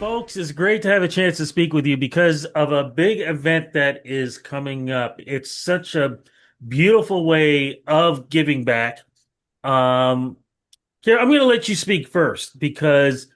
Folks, it's great to have a chance to speak with you because of a big event that is coming up. It's such a beautiful way of giving back. Um, Kara, I'm going to let you speak first because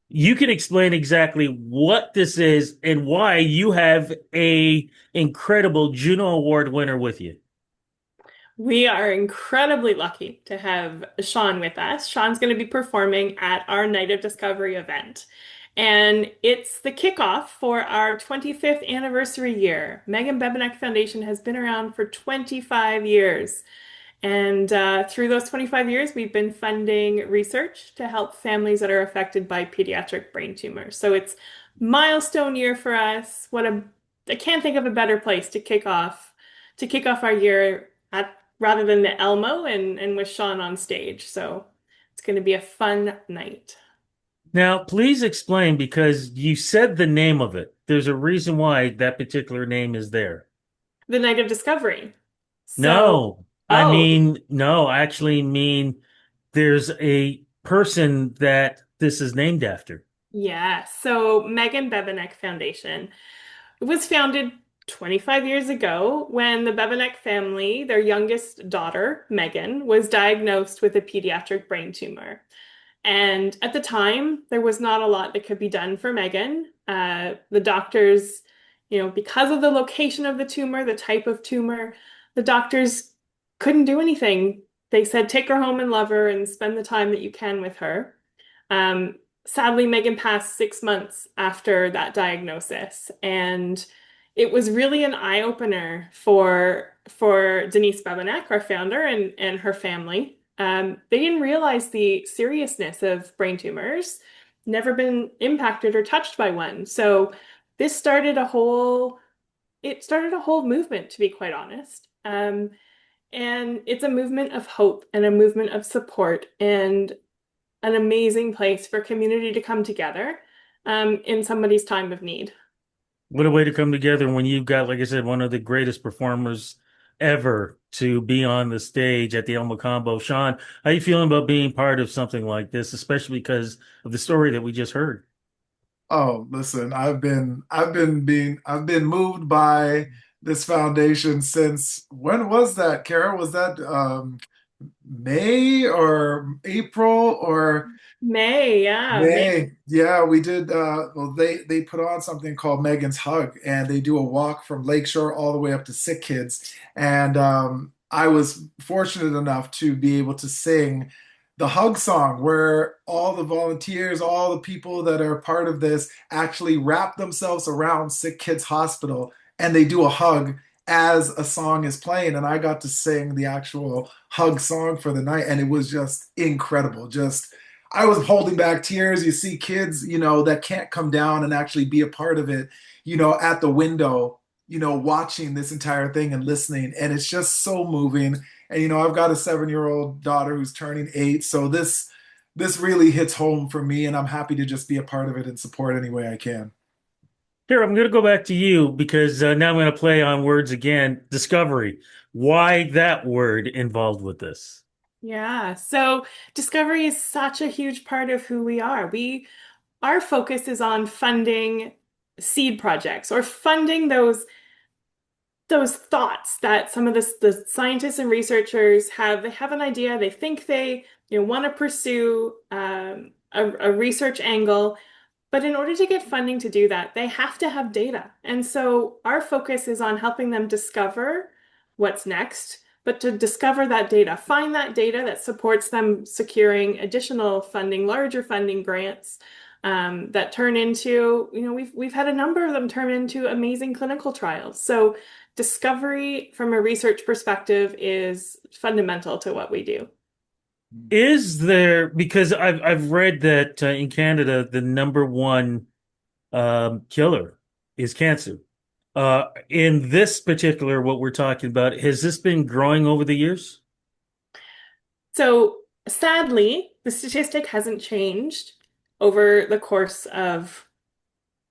you can explain exactly what this is and why you have a incredible Juno Award winner with you. We are incredibly lucky to have Sean with us. Sean's going to be performing at our Night of Discovery event. And it's the kickoff for our 25th anniversary year. Meagan Bebenek Foundation has been around for 25 years. And through those 25 years, we've been funding research to help families that are affected by pediatric brain tumors. So it's milestone year for us. I can't think of a better place to kick off our year at rather than the Elmo and with Sean on stage. So it's going to be a fun night. Now, please explain because you said the name of it. There's a reason why that particular name is there. The Night of Discovery. So, No, oh, no, I actually mean there's a person that this is named after. yeah. So Megan Bebenek Foundation. It was founded 25 years ago when the Bebenek family, their youngest daughter, Megan, was diagnosed with a pediatric brain tumor. And at the time, there was not a lot that could be done for Megan. The doctors, because of the location of the tumor, the type of tumor, the doctors couldn't do anything. They said, take her home and love her and spend the time that you can with her. Sadly, Megan passed 6 months after that diagnosis, and it was really an eye-opener for Denise Bebenek, our founder, and her family. They didn't realize the seriousness of brain tumors, never been impacted or touched by one. So this started a whole movement, to be quite honest. And it's a movement of hope and a movement of support and an amazing place for community to come together in somebody's time of need. What a way to come together when you've got, like I said, one of the greatest performers ever to be on the stage at the Mocambo. Sean, how you feeling about being part of something like this, especially because of the story that we just heard? Oh, listen, I've been moved by this foundation since when was that, Kara? Was that May or April or May, yeah, May. May? Yeah, we did well they put on something called Megan's Hug, and they do a walk from Lakeshore all the way up to Sick Kids. And I was fortunate enough to be able to sing the hug song where all the volunteers, all the people that are part of this actually wrap themselves around Sick Kids Hospital and they do a hug as a song is playing. And I got to sing the actual hug song for the night, and it was just incredible. Just I was holding back tears. You see kids, that can't come down and actually be a part of it, at the window, watching this entire thing and listening. And it's just so moving. And I've got a 7-year-old daughter who's turning 8, so this really hits home for me, and I'm happy to just be a part of it and support any way I can. Here, I'm going to go back to you because now I'm going to play on words again. Discovery. Why that word involved with this? Yeah, so discovery is such a huge part of who we are. Our focus is on funding seed projects or funding those thoughts that some of the scientists and researchers have. They have an idea, they think they want to pursue a research angle, but in order to get funding to do that, they have to have data. And so our focus is on helping them discover what's next, but to discover that data, find that data that supports them securing additional funding, larger funding grants that turn into, we've had a number of them turn into amazing clinical trials. So discovery from a research perspective is fundamental to what we do. Is there, because I've read that in Canada the number one killer is cancer. In this particular, what we're talking about, has this been growing over the years? So sadly, the statistic hasn't changed over the course of,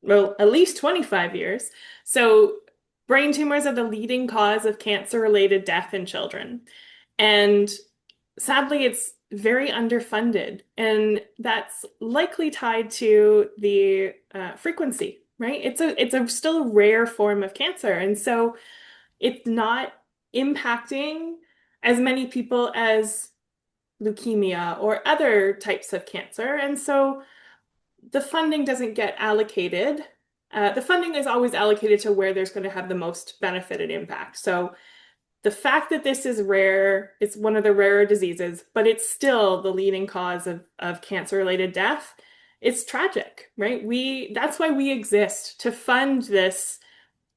well, at least 25 years. So brain tumors are the leading cause of cancer-related death in children. And sadly, it's very underfunded, and that's likely tied to the frequency, right? It's a still a rare form of cancer, and so it's not impacting as many people as leukemia or other types of cancer, and so the funding doesn't get allocated. The funding is always allocated to where there's going to have the most benefit and impact. So the fact that this is rare, it's one of the rarer diseases, but it's still the leading cause of cancer-related death. It's tragic, right? That's why we exist, to fund this,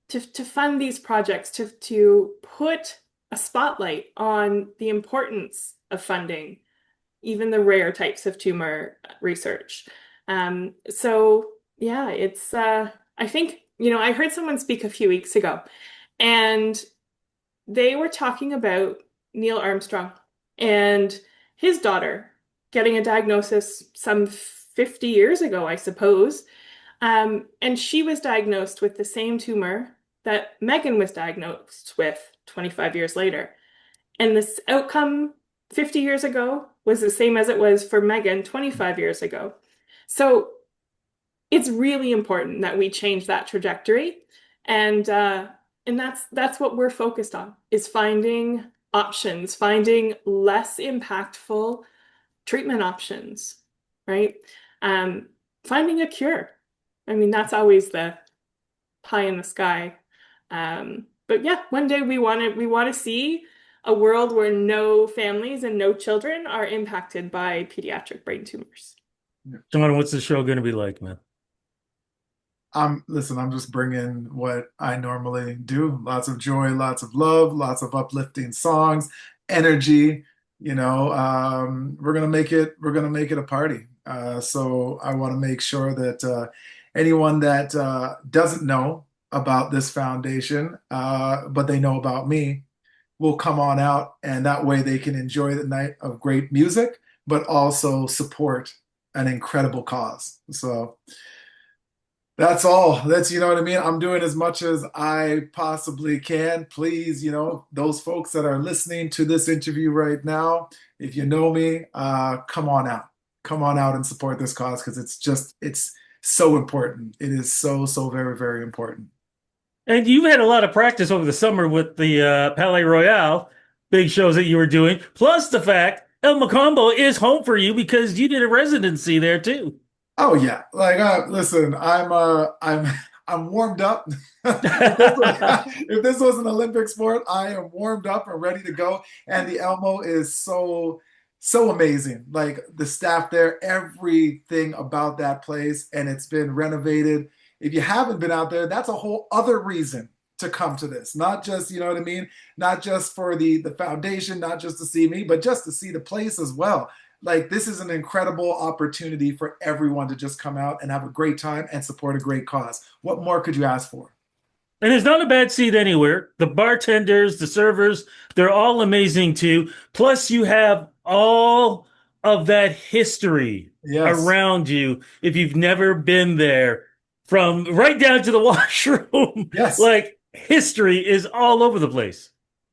to fund these projects, to put a spotlight on the importance of funding even the rare types of tumor research. So yeah, it's I think, I heard someone speak a few weeks ago, and they were talking about Neil Armstrong and his daughter getting a diagnosis some 50 years ago, I suppose. And she was diagnosed with the same tumor that Megan was diagnosed with 25 years later. And this outcome 50 years ago was the same as it was for Megan 25 years ago. So it's really important that we change that trajectory. And that's what we're focused on, is finding options, finding less impactful treatment options, right? Um, Finding a cure. I mean, that's always the pie in the sky. But yeah, one day we want to see a world where no families and no children are impacted by pediatric brain tumors. John, what's the show going to be like, man? Listen, I'm just bringing what I normally do. Lots of joy, lots of love, lots of uplifting songs, energy. We're gonna make it a party. So I want to make sure that anyone that doesn't know about this foundation, but they know about me, will come on out, and that way they can enjoy the night of great music, but also support an incredible cause. So. That's all. You know what I mean? I'm doing as much as I possibly can. Please, those folks that are listening to this interview right now, if you know me, come on out. Come on out and support this cause, because it's so important. It is so, so very, very important. And you've had a lot of practice over the summer with the Palais Royale big shows that you were doing, plus the fact El Mocambo is home for you because you did a residency there too. Oh yeah, like listen, I'm warmed up. If this was an Olympic sport, I am warmed up and ready to go. And the Elmo is so amazing. Like the staff there, everything about that place, and it's been renovated. If you haven't been out there, that's a whole other reason to come to this. Not just, you know what I mean? Not just for the foundation, not just to see me, but just to see the place as well. Like this is an incredible opportunity for everyone to just come out and have a great time and support a great cause. What more could you ask for? And there's not a bad seat anywhere. The bartenders, the servers, they're all amazing too. Plus, you have all of that history Yes. around you if you've never been there, from right down to the washroom. Yes. Like history is all over the place.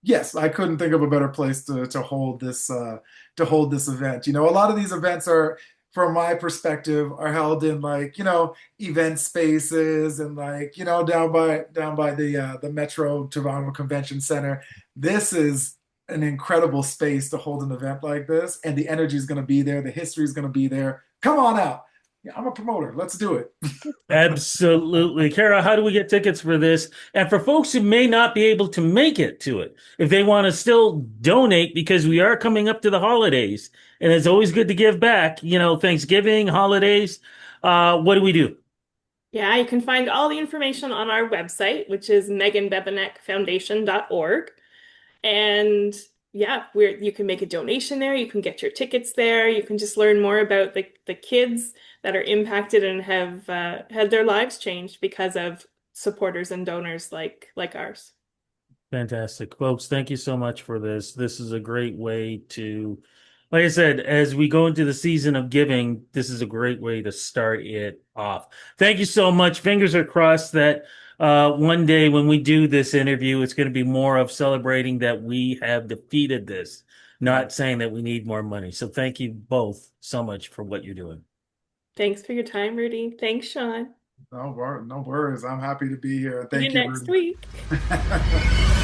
Yes, I couldn't think of a better place to hold this event. A lot of these events are, from my perspective, are held in like event spaces, and like down by the Metro Toronto Convention Center. This is an incredible space to hold an event like this, and the energy is going to be there, the history is going to be there. Come on out. Yeah, I'm a promoter. Let's do it. Absolutely. Kara, how do we get tickets for this? And for folks who may not be able to make it to it, if they want to still donate, because we are coming up to the holidays, and it's always good to give back, Thanksgiving, holidays, what do we do? Yeah, you can find all the information on our website, which is meganbebenekfoundation.org. And yeah, you can make a donation there. You can get your tickets there. You can just learn more about the kids that are impacted and have had their lives changed because of supporters and donors like ours. Fantastic. Folks, thank you so much for this. This is a great way to, like I said, as we go into the season of giving, this is a great way to start it off. Thank you so much. Fingers are crossed that one day when we do this interview, it's going to be more of celebrating that we have defeated this, not saying that we need more money. So thank you both so much for what you're doing. Thanks for your time, Rudy. Thanks, Sean. No worries. I'm happy to be here. See you Thank you, next Rudy. week.